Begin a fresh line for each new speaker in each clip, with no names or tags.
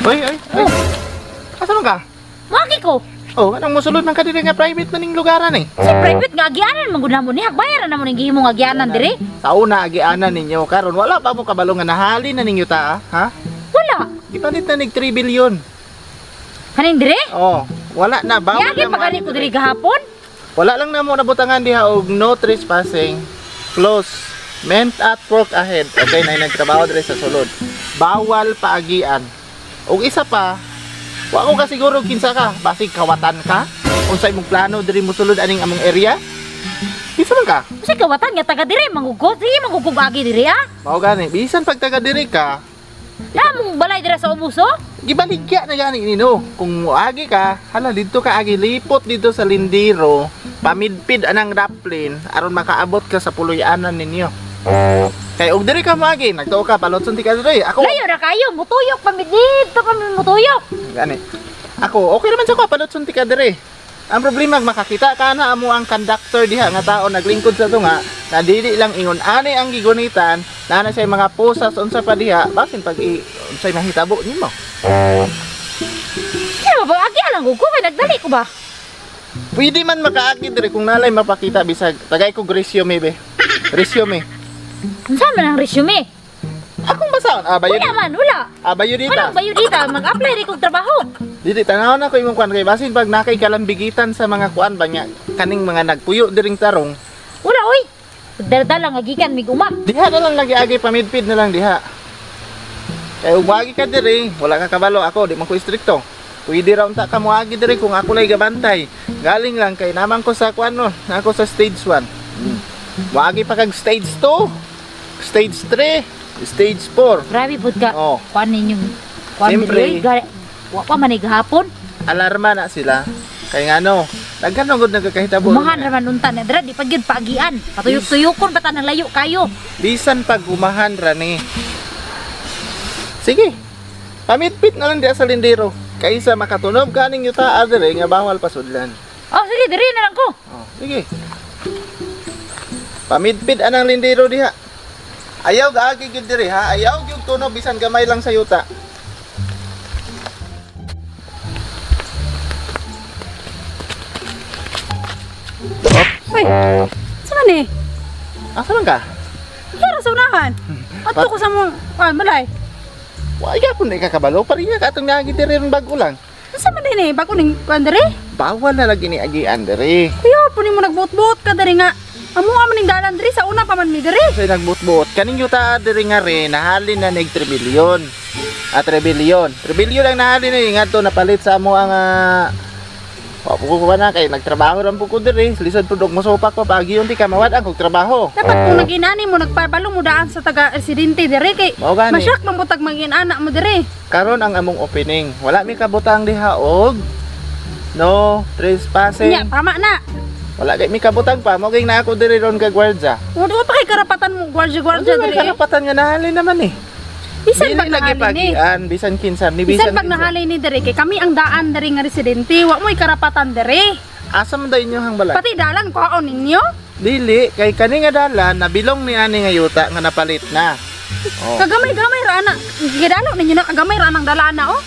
Oy. Asan ka?
Maki ko.
Oh, anong musulod man ka diri nga private maning lugaran eh?
Si private nga agianan maguna mo ni bayaran na mo ning gihimo nga agianan diri.
Sa una agianan ninyo karon wala pa mo kabalo nga nahali na ninyo ta, ha?
Wala.
Ipalit na nig 3 billion.
Kaning diri?
Oh, wala na ba?
Yagi pagani ko diri gahapon.
Wala lang na mo nabutangan diha og no trespassing. Close. Meant at work ahead. Okay, na nagtrabaho diri sa sulod. Bawal paagian. Og isa pa, wa ko kasiguro kinsa ka, basig kawatan ka. Unsay imong plano diri mo sulod aning among area? Kinsa man ka?
Si kawatan nga taga diri mangugod, sige mangugog agi diri ha.
Mao gani, bisan pag taga diri ka,
Lamong balay dira sa ubuso?
gibaligya na gani nino. Kung muagi ka, hala dito ka agi lipot dito sa lindiro, pamidpid anang raplin aron makaabot ka sa puloy-anan ninyo. Kay og diri ka moagi, nagtuo ka palotson ti ka diri. Ako
Layo ra kayo, mutuyok pa mi dito pa mi mutuyok.
gani. Ako okay naman sa ko palotson ti ka diri. Ang problema makakita ka na amo ang conductor diha nga tao naglingkod sa tunga, na dili lang ingon ani ang gigunitan, na say mga pusas unsa pa diha, basin pag unsay mahitabo nimo.
Kaya ba agi lang ko kay nagdali ko ba?
Pwede man makaagi diri kung nalay mapakita bisag tagay ko resume be. Resume.
Unsa man ang resume?
Akong basaon. Bayo
Wala man, wala.
bayo dita.
Walang bayo dito, mag-apply rin kong trabaho.
Dili tanaw na ko imong kuan kay basin pag nakay kalambigitan sa mga kuan ba nya kaning mga nagpuyo diring tarong.
Wala oy. Dala-dala nga gikan mig uma.
Diha na lang lagi agi pamidpid na lang diha. Kay umagi ka diri, wala ka kabalo ako, di man ko istrikto. Pwede ra unta ka moagi diri kung ako lay gabantay. Galing lang kay naman ko sa kuan no, ako sa stage 1. Moagi pa kag stage 2, stage 3, stage 4.
Grabe pud ka.
Oh.
Kuan ninyong kuan
Siyempre.
diri. Wa pa man gahapon.
Alarma na sila. Kay ngano, nagkanong gud nagkakahitabo.
Umahan raman unta na dira di pa gyud paagian. Patuyok-tuyokon pa tanang layo kayo.
Bisan pag umahan ra ni. Sige. Pamidpit na lang diya sa lindero. Kaysa makatunog kaning yuta adere nga bawal pasudlan.
Oh sige diri na lang ko.
Oh, sige. Pamidpit anang lindero diha. Ayaw gaagi gyud diri ha. Ayaw gyud tunog bisan gamay lang sa yuta.
Uy, saan ni?
Asa man ka?
Kaya sa unahan. Ato ko sa mong, balay.
Wa gyapon na kakabalo pariya ka atong naagi diri ron bago lang.
Saan man din eh? Bago ning kuan diri?
Bawal na lagi ni agian diri.
Kuya, po ni mo nagbuot-buot ka diri nga. Amo man ning dalan diri sa una pa man mi diri.
Say nagbutbot kaning yuta diri nga rin nahalin na nig 3 billion. 3 billion. 3 billion ang nahalin na ngadto napalit sa amo ang Wapo ko na kay nagtrabaho ran po ko diri. Lisod pud og mosopak pa pagi unti ka mawad ang kog trabaho.
Dapat kung naginani mo nagpabalo mo daan sa taga-residente diri kay
Mao gani.
masyak man butag mangin anak mo diri.
Karon ang among opening. Wala mi kabutang diha og no trespassing.
Nya, tama na.
Wala kay mi kabutang pa mo kay na ako diri ron kag gwardya.
Wa pa kay karapatan mo gwardiya-gwardiya
Ano may
diri.
karapatan nga nahalin naman eh.
Bisan pag
Dili lagi
nahalin ni.
pagian bisan kinsan ni
Bisan pag
kinsan.
nahalin ni diri kay kami ang daan diri nga residente, wa mo'y karapatan diri.
Asa man daw inyo hang balay?
Pati dalan ko ninyo.
Dili kay kani nga dalan nabilong ni ani nga yuta nga napalit na. Oh.
Kagamay-gamay ra ana. Gidalo ninyo na kagamay ra nang dalana oh.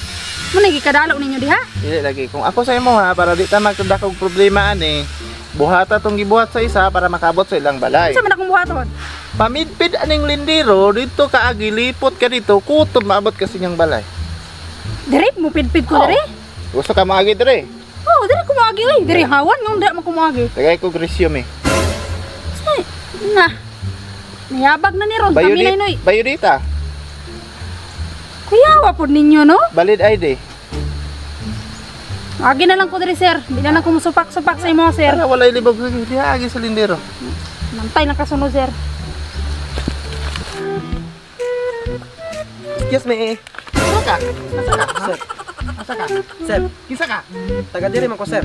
Muna gikadalo ninyo diha.
Dili lagi. Kung ako sa imo ha, para di ta magdakog problema ani, buhata tong gibuhat sa isa para makabot sa ilang balay.
Sa man akong buhaton.
Pamidpid aning lindiro, dito ka agi lipot ka dito, kutob maabot ka sa inyong balay.
Diri mo pidpid
Oh.
ko diri.
Gusto ka maagi dire?
Oh, diri ko moagi oy. Diri hawan nga diri mo kumoagi.
Tagay ko resume.
Na. Niyabag na ni ron kami na noy.
Bayudita,
Kuya wa pud ninyo no.
valid ID.
Agi na lang ko diri sir. Di na lang ko musupak-supak sa imo sir.
Para walay libog di agi sa lindiro.
Nantay lang kasunod sir.
Excuse me.
Asa ka? Asa ka? Sir. Asa ka?
Sir,
Kisa ka?
taga diri man ko sir.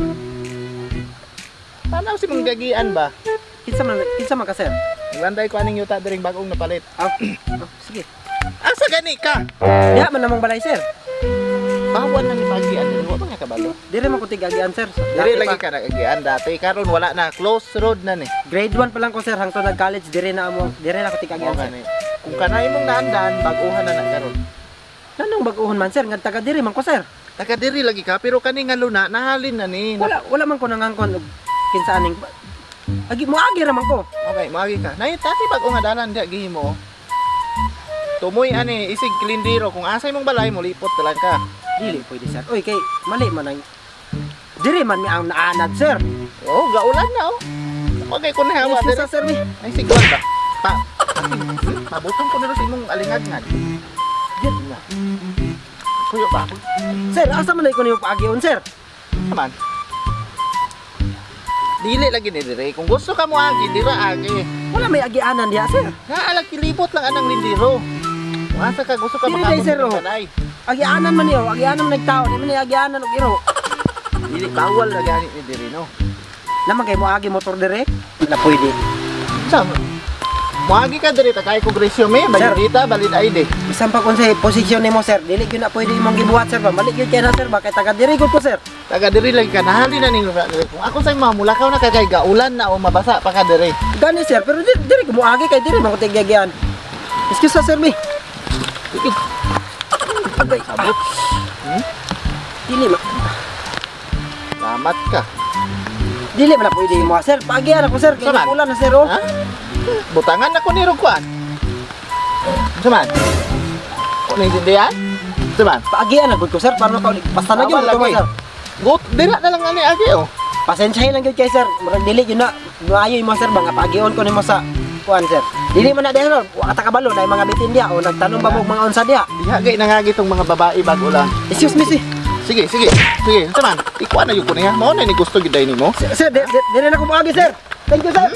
Tanaw si mong gagian ba?
Kinsa man ka sir?
Naglanday ko aning yuta diring bagong napalit.
Sige.
Asa gani ka?
Diha man namang balay sir.
Bawal na ni pagian diri ba nga kabalo?
Diri man ko tigagian sir.
Diri
Dati
lagi
pa,
ka nagagian dati karon wala na, close road na ni.
grade 1 pa lang ko sir hangtod nag-college diri na mo. Diri na ko tigagian
Mo
sir.
gani. Kung kanay mong naandan, baguhan na karon.
Nanong bag-uhon man sir nga taga diri man ko sir.
Taga diri lagi ka pero kani nga luna nahalin na ni.
Wala man ko nangangkon og kinsaaning agi mo agi ra man ko.
Okay, maagi ka. Nay tati bago nga dalan di gihimo. Tumoy ani isig kilindiro kung asay mong balay mo lipot talan ka.
Dili pwede sir. Oy kay mali man ang diri man mi ang naanad sir.
Oh, gaulan na oh. Okay kun hawa
Yes,
diri.
sir mi.
Ay sigwan ba? Mabutong ko niro sa imong alingagngad.
Dili na.
Kuyo ba?
Sir, asa man ko nimo paagion sir?
Naman. Dili lagi ni dire. Kung gusto ka mo agi, dira agi.
Wala may agianan diha sir.
Naalag kilibot lang anang lindiro. Kung asa ka gusto ka
Dili
makabot
day, sir,
sa
oh.
kanay.
Agianan man niyo, agianan man nagtao, di man agianan og iro.
Dili bawal na gani ni dire no.
Lamang kay mo agi motor dire. Wala pwede.
Sam. Moagi ka dire ta kay kog resume, balidita, balid ID.
Bisan pa kun sa posisyon nimo sir, dili gyud na pwede imong gibuhat sir ba. Mali gyud kay na sir ba kay taga diri gud ko sir.
Taga diri lagi ka nahali na ning lugar dire. Kung ako sa mamulakaw na kay gaulan na o mabasa pa ka dire.
Gani sir, pero diri ko mo agi kay diri man ko tigagian. Excuse sa sir mi.
Ikig
Agay.
sabot.
Dili ma.
Salamat ka.
Dili man na pwede mo sir. Paagian ako sir, kay
Saman?
ulan na sir oh.
Ha? Butangan ako ni Rugwan. Saman. Kung naintindihan? Saman.
Paagian na gud ko sir, paano ka basta na gyud
Tama
ko
lagi.
sir.
Gut, dira na lang ani agi oh.
Pasensyahin lang gyud kay sir. Murag dili gyud na maayo mo sir ba nga paagion ko nimo sa kuan sir. Dili man na dahil wa ta kabalo na yung mga bitin dia o nagtanong ba mo mga unsa dia.
Dihagay na nga gitong mga babae bago lang.
Excuse me sir.
Sige, sige. Sige, saman. Ikuha na yung ko niya. Mao na ni gusto giday nimo.
Sir, dire na ko moagi sir. Thank you sir.